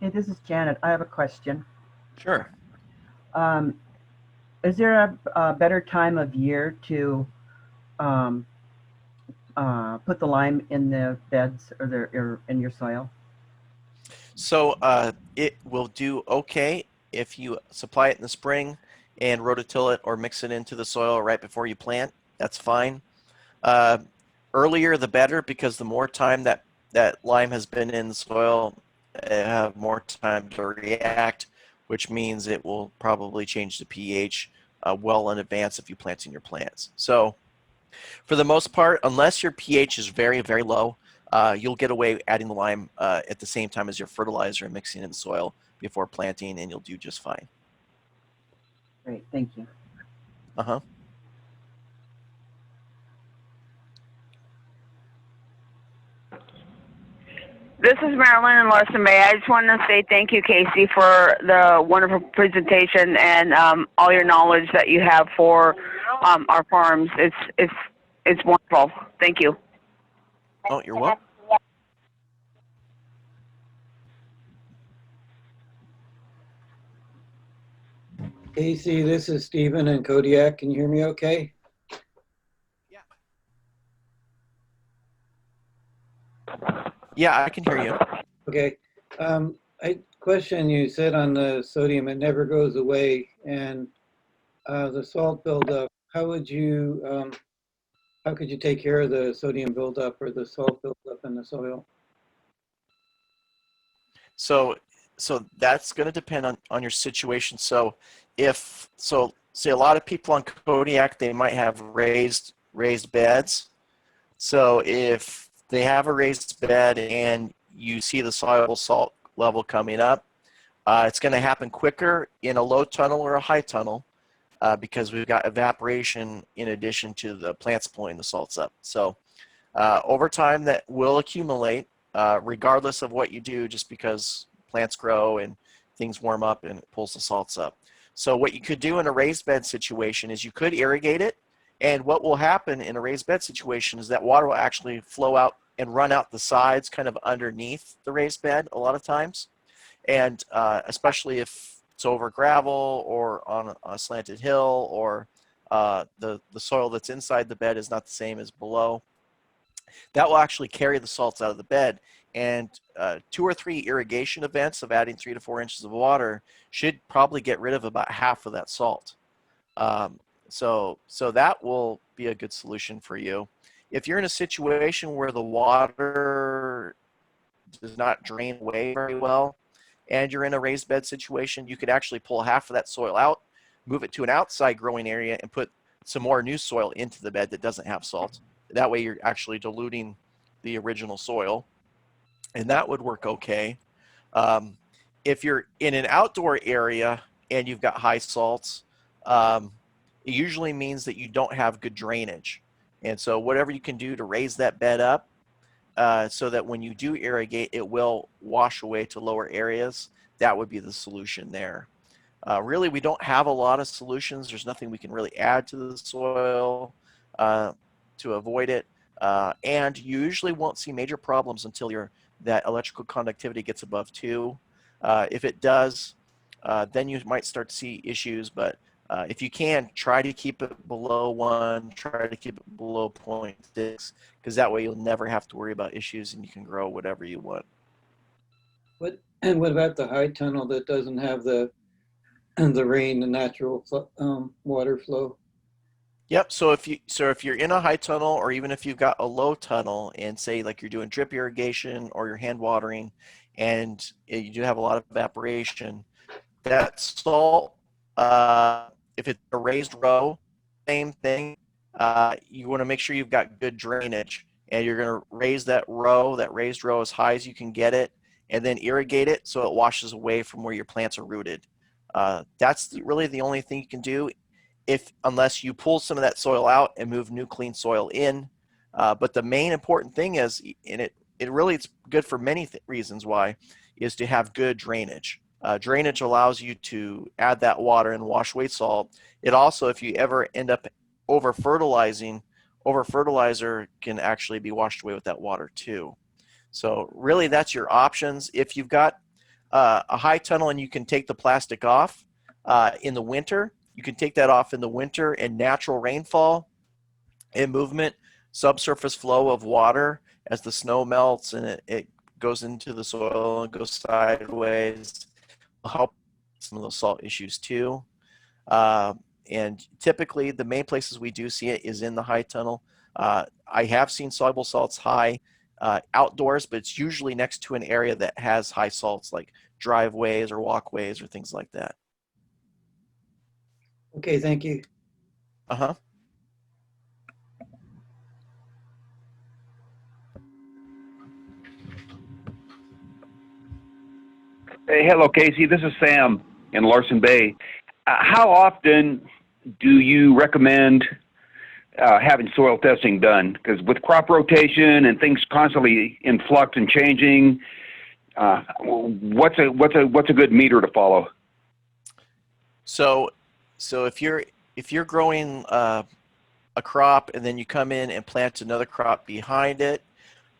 Hey, this is Janet. I have a question. Sure. Um, is there a better time of year to um, put the lime in the beds or in your soil? So it will do okay if you supply it in the spring and rototill it or mix it into the soil right before you plant. That's fine. Uh, Earlier the better, because the more time that lime has been in the soil, it have more time to react, which means it will probably change the pH well in advance if you plant in your plants. So for the most part, unless your pH is very, very low, you'll get away adding the lime at the same time as your fertilizer and mixing in the soil before planting, and you'll do just fine. Great, thank you. Uh-huh. This is Marilyn in Larson Bay. I just want to say thank you, Casey, for the wonderful presentation and all your knowledge that you have for our farms. It's wonderful. Thank you. Oh, you're welcome. Casey, this is Stephen in Kodiak. Can you hear me okay? Yeah, I can hear you. Okay. Question, you said on the sodium, it never goes away, and the salt buildup, how could you take care of the sodium buildup or the salt buildup in the soil? So so that's going to depend on your situation. So if so say a lot of people on Kodiak, they might have raised beds. So if they have a raised bed and you see the soluble salt level coming up, it's going to happen quicker in a low tunnel or a high tunnel because we've got evaporation in addition to the plants pulling the salts up. So over time, that will accumulate regardless of what you do, just because plants grow and things warm up and it pulls the salts up. So what you could do in a raised bed situation is you could irrigate it. And what will happen in a raised bed situation is that water will actually flow out and run out the sides kind of underneath the raised bed a lot of times. And especially if it's over gravel or on a slanted hill, or the soil that's inside the bed is not the same as below, that will actually carry the salts out of the bed. And 2 or 3 irrigation events of adding 3 to 4 inches of water should probably get rid of about half of that salt. So that will be a good solution for you. If you're in a situation where the water does not drain away very well and you're in a raised bed situation, you could actually pull half of that soil out, move it to an outside growing area, and put some more new soil into the bed that doesn't have salt. That way you're actually diluting the original soil, and that would work okay. Um, if you're in an outdoor area and you've got high salts, um, it usually means that you don't have good drainage. And so whatever you can do to raise that bed up so that when you do irrigate, it will wash away to lower areas, that would be the solution there. Really, we don't have a lot of solutions. There's nothing we can really add to the soil uh, to avoid it. And you usually won't see major problems until that electrical conductivity gets above 2. If it does, then you might start to see issues. But if you can, try to keep it below 1, try to keep it below 0.6, because that way you'll never have to worry about issues and you can grow whatever you want. What about the high tunnel that doesn't have the rain, the natural water flow? Yep. So if you're in a high tunnel, or even if you've got a low tunnel, and say like you're doing drip irrigation or you're hand watering, and you do have a lot of evaporation, that salt, if it's a raised row, same thing. You want to make sure you've got good drainage, and you're going to raise that raised row as high as you can get it, and then irrigate it so it washes away from where your plants are rooted. That's really the only thing you can do, if unless you pull some of that soil out and move new clean soil in. But the main important thing is, and it really it's good for many reasons why, is to have good drainage. Drainage allows you to add that water and wash away salt. It also, if you ever end up over fertilizing, over fertilizer can actually be washed away with that water too. So really, that's your options. If you've got a high tunnel and you can take the plastic off in the winter. You can take that off in the winter, and natural rainfall and movement, subsurface flow of water as the snow melts and it goes into the soil and goes sideways will help some of those salt issues too. And typically the main places we do see it is in the high tunnel. I have seen soluble salts high outdoors, but it's usually next to an area that has high salts like driveways or walkways or things like that. Okay, thank you. Uh-huh. Hey, hello, Casey. This is Sam in Larson Bay. How often do you recommend having soil testing done? Because with crop rotation and things constantly in flux and changing, what's a good meter to follow? So if you're growing a crop and then you come in and plant another crop behind it,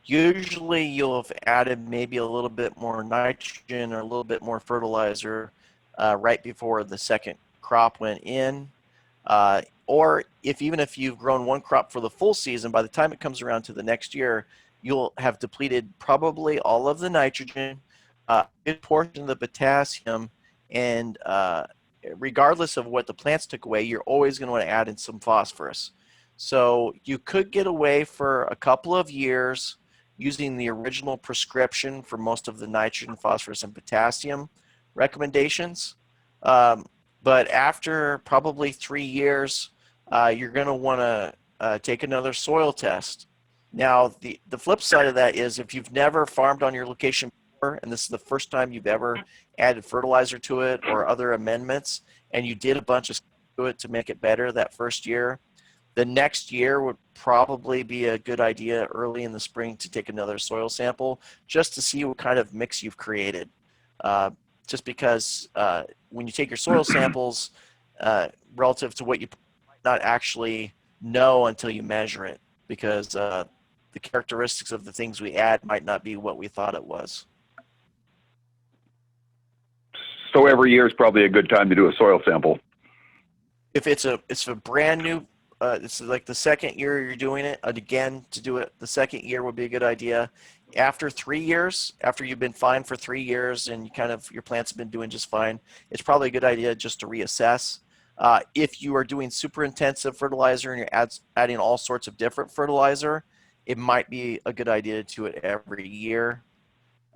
usually you'll have added maybe a little bit more nitrogen or a little bit more fertilizer right before the second crop went in. Or even if you've grown one crop for the full season, by the time it comes around to the next year, you'll have depleted probably all of the nitrogen, a good portion of the potassium, and regardless of what the plants took away, you're always going to want to add in some phosphorus. So you could get away for a couple of years using the original prescription for most of the nitrogen, phosphorus, and potassium recommendations. But after probably 3 years, you're going to want to take another soil test. Now, the flip side of that is if you've never farmed on your location before, and this is the first time you've ever added fertilizer to it or other amendments, and you did a bunch of stuff to it to make it better that first year, the next year would probably be a good idea early in the spring to take another soil sample just to see what kind of mix you've created. Just because when you take your soil samples relative to what you might not actually know until you measure it, because the characteristics of the things we add might not be what we thought it was. So every year is probably a good time to do a soil sample. If it's a brand new, it's like the second year you're doing it, again, to do it the second year would be a good idea. After 3 years, after you've been fine for 3 years and your plants have been doing just fine, it's probably a good idea just to reassess. If you are doing super intensive fertilizer and you're adding all sorts of different fertilizer, it might be a good idea to do it every year.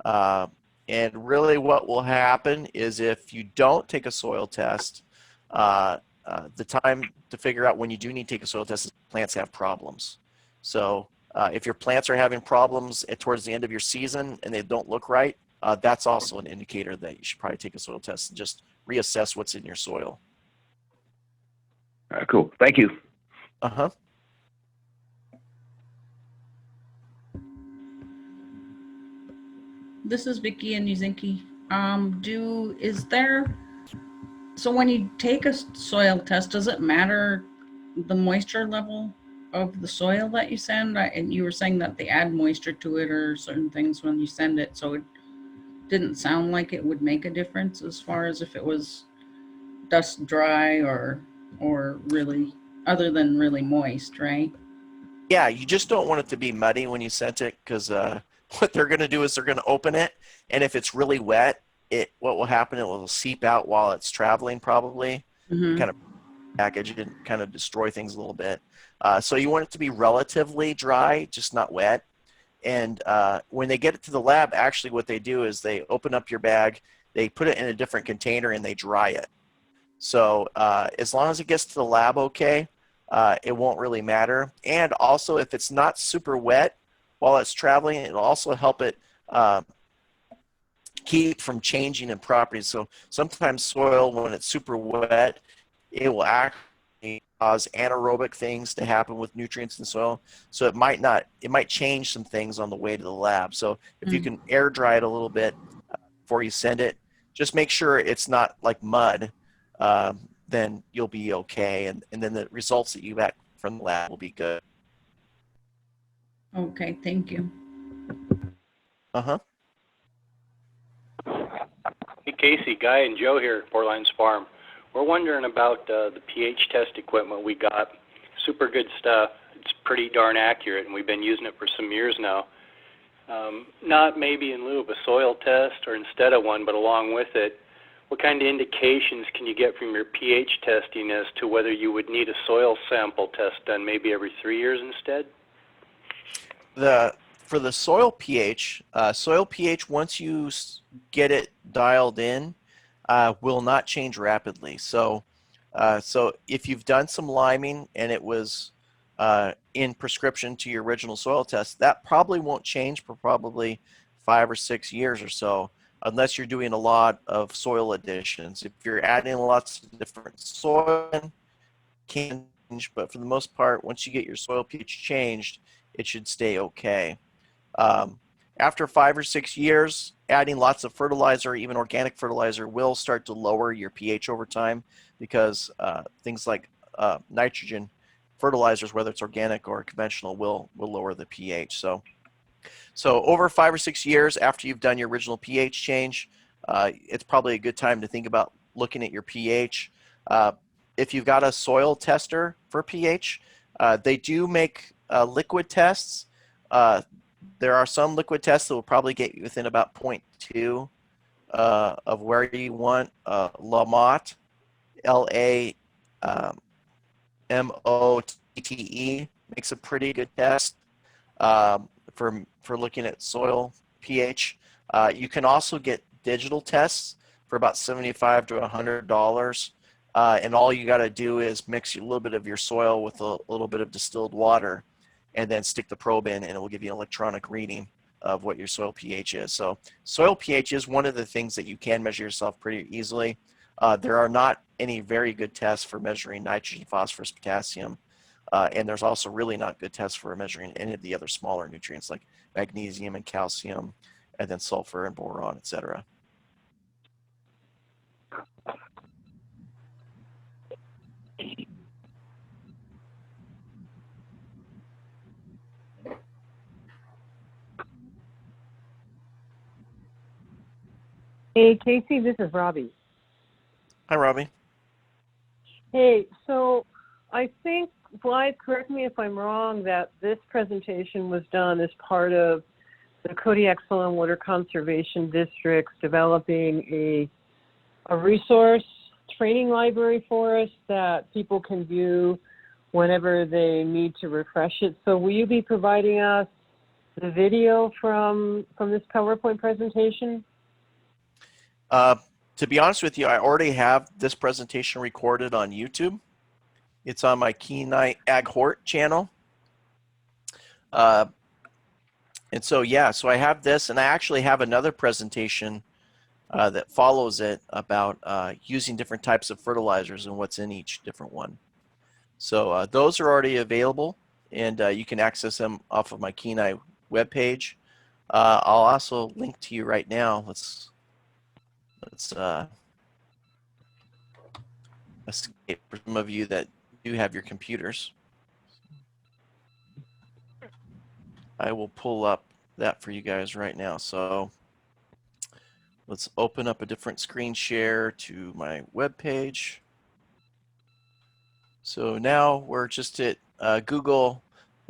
And really what will happen is if you don't take a soil test, the time to figure out when you do need to take a soil test is plants have problems. So if your plants are having problems towards the end of your season and they don't look right, that's also an indicator that you should probably take a soil test and just reassess what's in your soil. Cool. Thank you. Uh-huh. This is Vicky and Yuzinki. So when you take a soil test, does it matter the moisture level of the soil that you send? And you were saying that they add moisture to it or certain things when you send it, so it didn't sound like it would make a difference as far as if it was dust dry or really other than really moist, right? Yeah, you just don't want it to be muddy when you sent it, because what they're going to do is they're going to open it, and if it's really wet, what will happen, it will seep out while it's traveling probably, Mm-hmm. kind of package it and kind of destroy things a little bit. So you want it to be relatively dry, just not wet. And when they get it to the lab, actually what they do is they open up your bag, they put it in a different container, and they dry it. So as long as it gets to the lab okay, it won't really matter. And also, if it's not super wet while it's traveling, it'll also help it keep from changing in properties. So sometimes soil, when it's super wet, it will actually cause anaerobic things to happen with nutrients in the soil. So it might change some things on the way to the lab. So if you can air dry it a little bit before you send it, just make sure it's not like mud. Then you'll be okay, and then the results that you get from the lab will be good. Okay, thank you. Uh-huh. Casey, Guy, and Joe here at Four Lines Farm. We're wondering about the pH test equipment we got. Super good stuff. It's pretty darn accurate, and we've been using it for some years now. Not maybe in lieu of a soil test or instead of one, but along with it, what kind of indications can you get from your pH testing as to whether you would need a soil sample test done maybe every 3 years instead? For the soil pH, once you get it dialed in, will not change rapidly. So if you've done some liming and it was in prescription to your original soil test, that probably won't change for probably 5 or 6 years or so, unless you're doing a lot of soil additions. If you're adding lots of different soil, it can change, but for the most part, once you get your soil pH changed, it should stay okay. After 5 or 6 years, adding lots of fertilizer, even organic fertilizer, will start to lower your pH over time, because things like nitrogen fertilizers, whether it's organic or conventional, will lower the pH. So over 5 or 6 years after you've done your original pH change, it's probably a good time to think about looking at your pH. If you've got a soil tester for pH, they do make liquid tests. There are some liquid tests that will probably get you within about 0.2 of where you want. Lamotte, LAMOTTE, makes a pretty good test for looking at soil pH. You can also get digital tests for about $75 to $100, and all you got to do is mix a little bit of your soil with a little bit of distilled water, and then stick the probe in, and it will give you an electronic reading of what your soil pH is. So soil pH is one of the things that you can measure yourself pretty easily. There are not any very good tests for measuring nitrogen, phosphorus, potassium, and there's also really not good tests for measuring any of the other smaller nutrients like magnesium and calcium, and then sulfur and boron, etc. Hey, Casey, this is Robbie. Hi, Robbie. Hey, so I think, Blythe, correct me if I'm wrong, that this presentation was done as part of the Kodiak Soil and Water Conservation District's developing a resource training library for us that people can view whenever they need to refresh it. So will you be providing us the video from this PowerPoint presentation? To be honest with you, I already have this presentation recorded on YouTube. It's on my Kenai Ag Hort channel. And so, yeah, so I have this, and I actually have another presentation that follows it about using different types of fertilizers and what's in each different one. So those are already available, and you can access them off of my Kenai webpage. I'll also link to you right now. Let's escape for some of you that do have your computers. I will pull up that for you guys right now. So let's open up a different screen share to my web page. So now we're just at Google,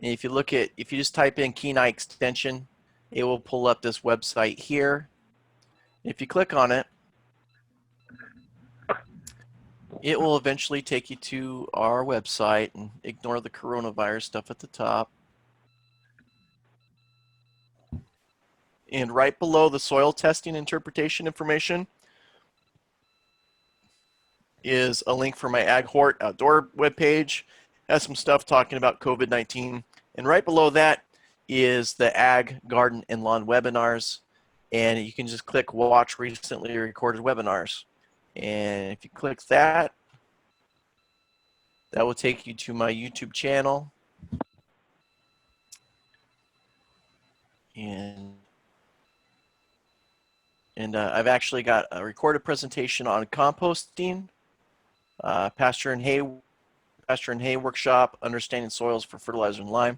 and if you just type in Kenai extension, it will pull up this website here. If you click on it, it will eventually take you to our website, and ignore the coronavirus stuff at the top. And right below the soil testing interpretation information is a link for my Ag Hort outdoor webpage. Has some stuff talking about COVID-19. And right below that is the Ag, Garden, and Lawn webinars. And you can just click Watch Recently Recorded Webinars. And if you click that, that will take you to my YouTube channel. And I've actually got a recorded presentation on composting, pasture and hay workshop, understanding soils for fertilizer and lime,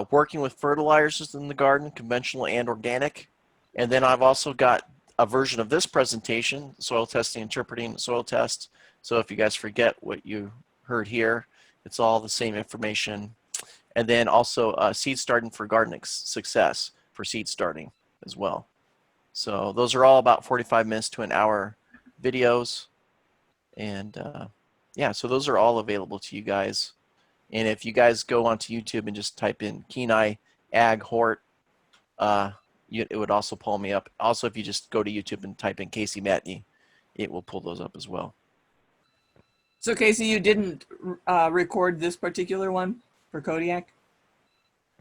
working with fertilizers in the garden, conventional and organic. And then I've also got a version of this presentation, soil testing, interpreting soil test. So if you guys forget what you heard here, it's all the same information. And then also seed starting for gardening success for seed starting as well. So those are all about 45 minutes to an hour videos. And yeah, so those are all available to you guys. And if you guys go onto YouTube and just type in Kenai Ag Hort, it would also pull me up. Also, if you just go to YouTube and type in Casey Matney, it will pull those up as well. So Casey, you didn't record this particular one for Kodiak?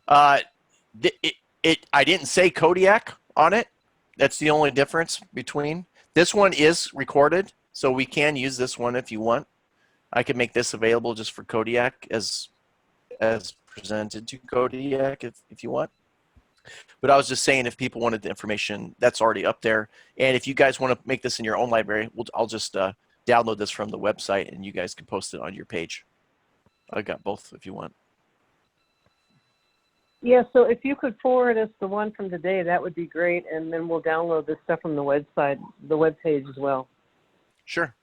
I didn't say Kodiak on it. That's the only difference between. This one is recorded, so we can use this one if you want. I can make this available just for Kodiak as presented to Kodiak if you want. But I was just saying, if people wanted the information, that's already up there. And if you guys want to make this in your own library, I'll just download this from the website, and you guys can post it on your page. I got both if you want. Yeah, so if you could forward us the one from today, that would be great, and then we'll download this stuff from the website, the webpage as well. Sure.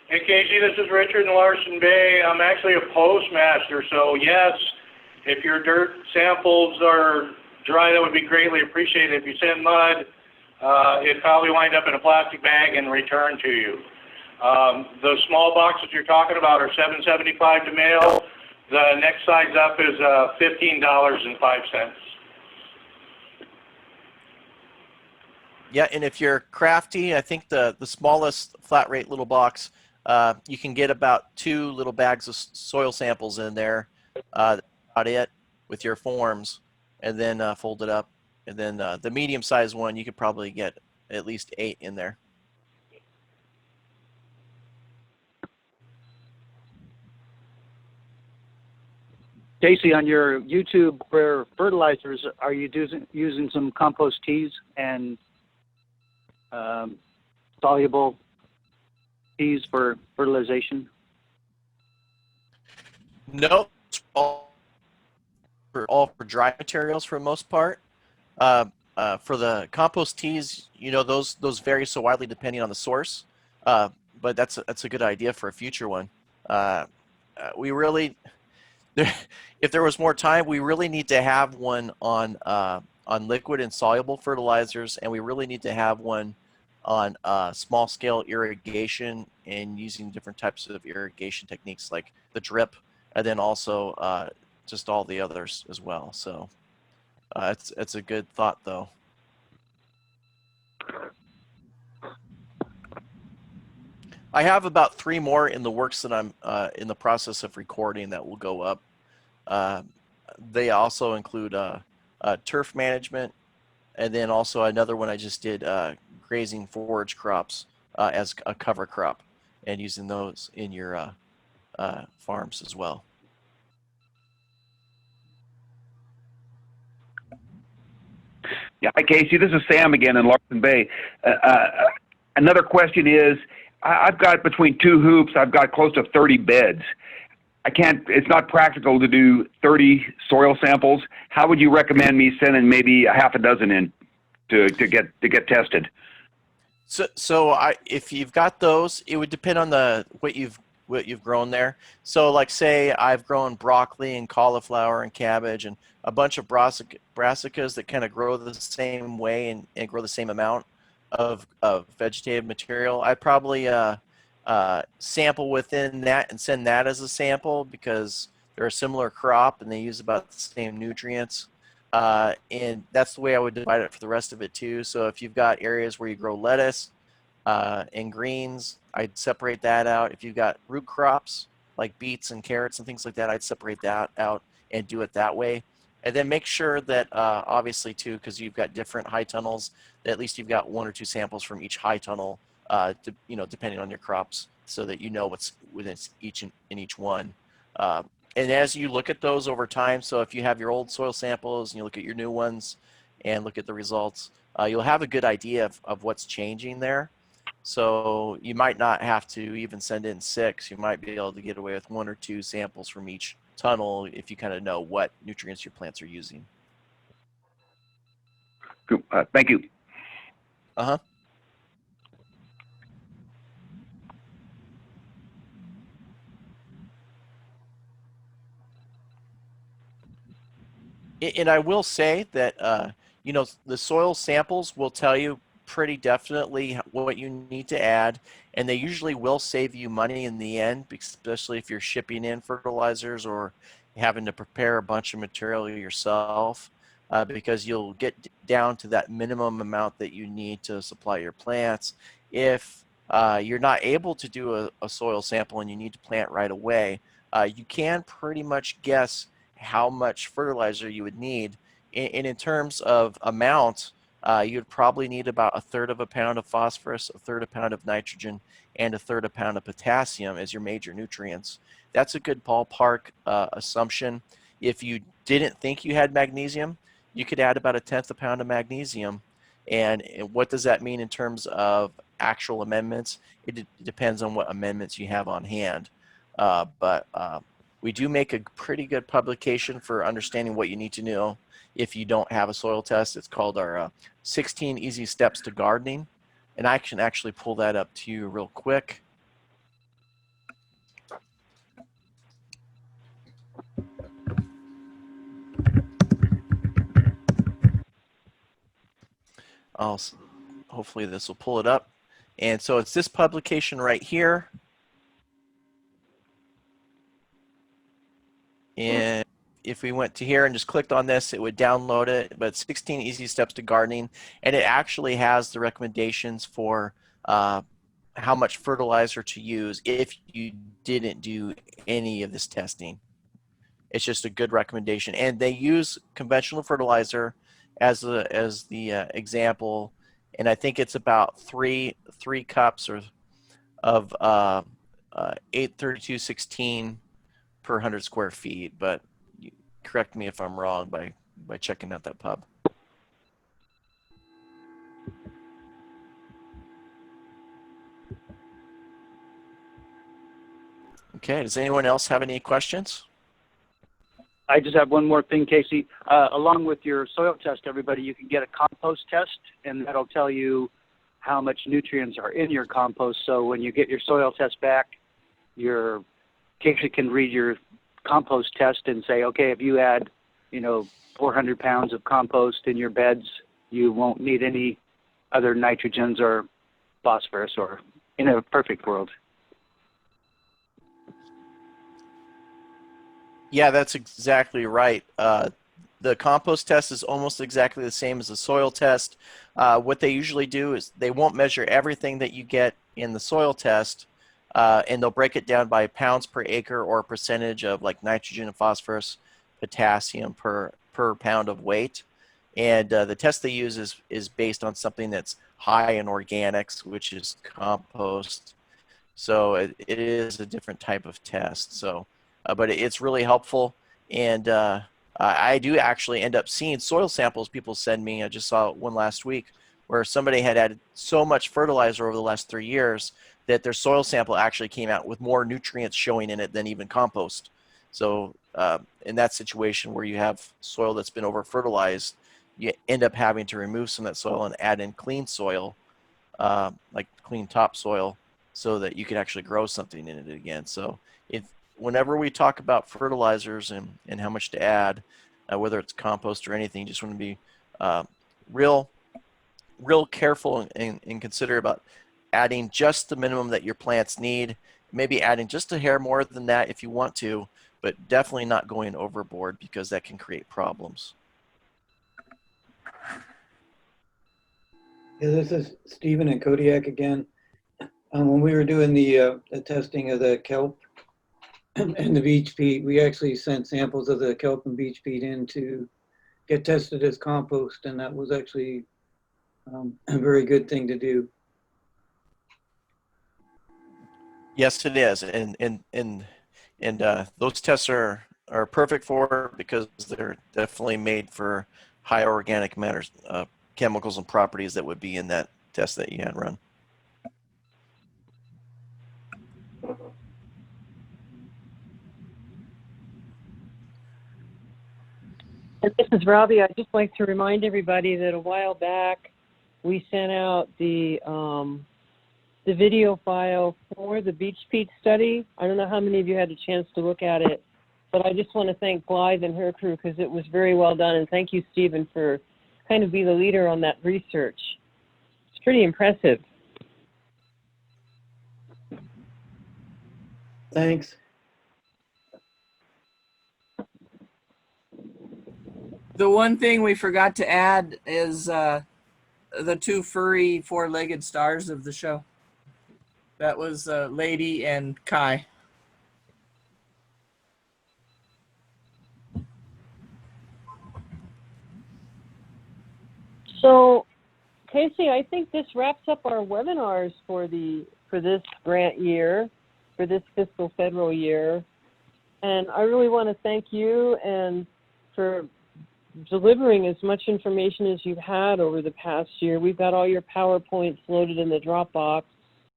Hey Casey, this is Richard in Larson Bay. I'm actually a postmaster, so yes, if your dirt samples are dry, that would be greatly appreciated. If you send mud, it'd probably wind up in a plastic bag and returned to you. The small boxes you're talking about are $7.75 to mail. The next size up is $15.05. Yeah, and if you're crafty, I think the smallest flat rate little box, you can get about 2 little bags of soil samples in there, about it, with your forms, and then fold it up. And then the medium sized one, you could probably get at least 8 in there. Casey, on your YouTube for fertilizers, are you using some compost teas and soluble teas for fertilization? No, all for dry materials for the most part. For the compost teas, you know, those vary so widely depending on the source. But that's a good idea for a future one. We really, if there was more time, we really need to have one on liquid and soluble fertilizers, and we really need to have one on small scale irrigation and using different types of irrigation techniques like the drip, and then also just all the others as well. So it's a good thought though. I have about 3 more in the works that I'm in the process of recording that will go up. They also include turf management, and then also another one I just did, grazing forage crops as a cover crop, and using those in your farms as well. Yeah, hi Casey, this is Sam again in Larson Bay. Another question is, I've got between 2 hoops, I've got close to 30 beds. It's not practical to do 30 soil samples. How would you recommend me sending maybe a half a dozen in to get tested? So if you've got those, it would depend on what you've grown there. So like say I've grown broccoli and cauliflower and cabbage and a bunch of brassicas that kind of grow the same way and grow the same amount of vegetative material. I'd probably sample within that and send that as a sample because they're a similar crop and they use about the same nutrients. And that's the way I would divide it for the rest of it too. So if you've got areas where you grow lettuce and greens, I'd separate that out. If you've got root crops like beets and carrots and things like that, I'd separate that out and do it that way. And then make sure that obviously too, because you've got different high tunnels, that at least you've got 1 or 2 samples from each high tunnel, depending on your crops, so that you know what's within each one. And as you look at those over time, so if you have your old soil samples and you look at your new ones and look at the results, you'll have a good idea of what's changing there. So you might not have to even send in 6. You might be able to get away with 1 or 2 samples from each tunnel if you kind of know what nutrients your plants are using. Cool. Thank you. Uh-huh. And I will say that, you know, the soil samples will tell you pretty definitely what you need to add, and they usually will save you money in the end, especially if you're shipping in fertilizers or having to prepare a bunch of material yourself, because you'll get down to that minimum amount that you need to supply your plants. If you're not able to do a soil sample and you need to plant right away, you can pretty much guess how much fertilizer you would need. And in terms of amount, you'd probably need about 1/3 of a pound of phosphorus, 1/3 a pound of nitrogen, and 1/3 a pound of potassium as your major nutrients. That's a good ballpark assumption. If you didn't think you had magnesium, you could add about 1/10 a pound of magnesium. And what does that mean in terms of actual amendments? It depends on what amendments you have on hand. But we do make a pretty good publication for understanding what you need to know if you don't have a soil test. It's called our 16 Easy Steps to Gardening. And I can actually pull that up to you real quick. Hopefully this will pull it up. And so it's this publication right here. And if we went to here and just clicked on this, it would download it, but 16 Easy Steps to Gardening. And it actually has the recommendations for how much fertilizer to use if you didn't do any of this testing. It's just a good recommendation. And they use conventional fertilizer as the example. And I think it's about three cups of 832.16 per 100 square feet, but correct me if I'm wrong by checking out that pub. Okay, does anyone else have any questions? I just have one more thing, Casey. Along with your soil test, everybody, you can get a compost test, and that'll tell you how much nutrients are in your compost. So when you get your soil test back, your Casey can read your compost test and say, okay, if you add, 400 pounds of compost in your beds, you won't need any other nitrogens or phosphorus, or in a perfect world. Yeah, that's exactly right. The compost test is almost exactly the same as the soil test. What they usually do is they won't measure everything that you get in the soil test, and they'll break it down by pounds per acre or a percentage of like nitrogen and phosphorus, potassium per pound of weight. And the test they use is based on something that's high in organics, which is compost. So it is a different type of test. So, but it's really helpful. And I do actually end up seeing soil samples people send me. I just saw one last week where somebody had added so much fertilizer over the last 3 years that their soil sample actually came out with more nutrients showing in it than even compost. So in that situation where you have soil that's been over fertilized, you end up having to remove some of that soil and add in clean soil, like clean topsoil, so that you can actually grow something in it again. So whenever we talk about fertilizers and how much to add, whether it's compost or anything, you just want to be real careful and consider about adding just the minimum that your plants need. Maybe adding just a hair more than that if you want to, but definitely not going overboard, because that can create problems. Yeah, this is Stephen in Kodiak again. When we were doing the testing of the kelp and the beach peat, we actually sent samples of the kelp and beach peat in to get tested as compost, and that was actually a very good thing to do. Yes, it is, and those tests are perfect for it, because they're definitely made for high organic matters, chemicals and properties that would be in that test that you had run. And this is Robbie. I'd just like to remind everybody that a while back we sent out the video file for the Beach Peat study. I don't know how many of you had a chance to look at it, but I just want to thank Blythe and her crew because it was very well done. And thank you, Stephen, for kind of being the leader on that research. It's pretty impressive. Thanks. The one thing we forgot to add is the two furry four-legged stars of the show. That was Lady and Kai. So, Casey, I think this wraps up our webinars for this grant year, for this fiscal federal year. And I really want to thank you and for delivering as much information as you've had over the past year. We've got all your PowerPoints loaded in the Dropbox.